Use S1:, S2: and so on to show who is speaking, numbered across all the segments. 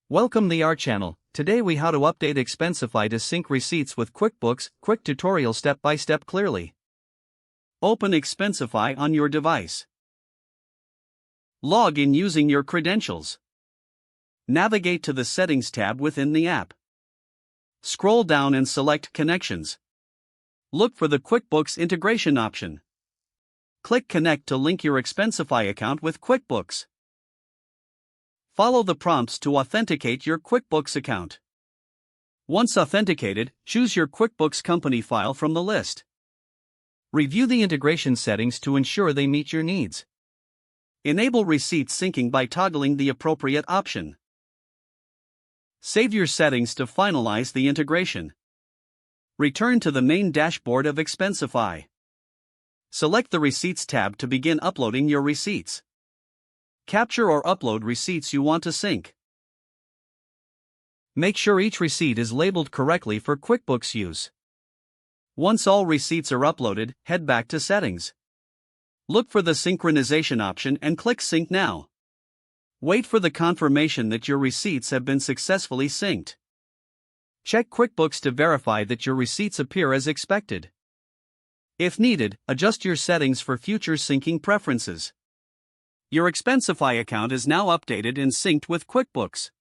S1: Welcome to our channel. Today we how to update Expensify to sync receipts with QuickBooks. Quick tutorial step by step clearly. Open Expensify on your device. Log in using your credentials. Navigate to the Settings tab within the app. Scroll down and select Connections. Look for the QuickBooks integration option. Click Connect to link your Expensify account with QuickBooks. Follow the prompts to authenticate your QuickBooks account. Once authenticated, choose your QuickBooks company file from the list. Review the integration settings to ensure they meet your needs. Enable receipt syncing by toggling the appropriate option. Save your settings to finalize the integration. Return to the main dashboard of Expensify. Select the Receipts tab to begin uploading your receipts. Capture or upload receipts you want to sync. Make sure each receipt is labeled correctly for QuickBooks use. Once all receipts are uploaded, head back to Settings. Look for the synchronization option and click Sync Now. Wait for the confirmation that your receipts have been successfully synced. Check QuickBooks to verify that your receipts appear as expected. If needed, adjust your settings for future syncing preferences. Your Expensify account is now updated and synced with QuickBooks.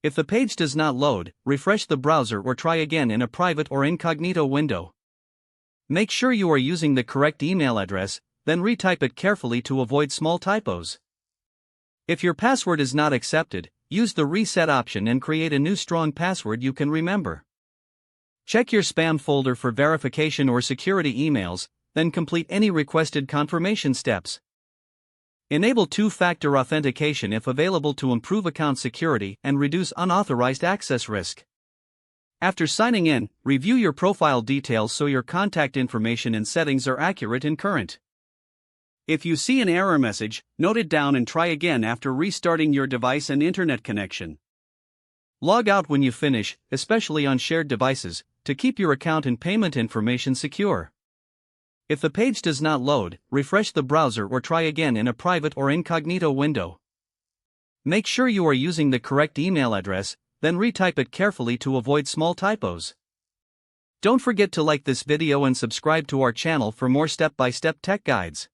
S1: If the page does not load, refresh the browser or try again in a private or incognito window. Make sure you are using the correct email address, then retype it carefully to avoid small typos. If your password is not accepted, use the reset option and create a new strong password you can remember. Check your spam folder for verification or security emails, then complete any requested confirmation steps. Enable two-factor authentication if available to improve account security and reduce unauthorized access risk. After signing in, review your profile details so your contact information and settings are accurate and current. If you see an error message, note it down and try again after restarting your device and internet connection. Log out when you finish, especially on shared devices, to keep your account and payment information secure. If the page does not load, refresh the browser or try again in a private or incognito window. Make sure you are using the correct email address, then retype it carefully to avoid small typos. Don't forget to like this video and subscribe to our channel for more step-by-step tech guides.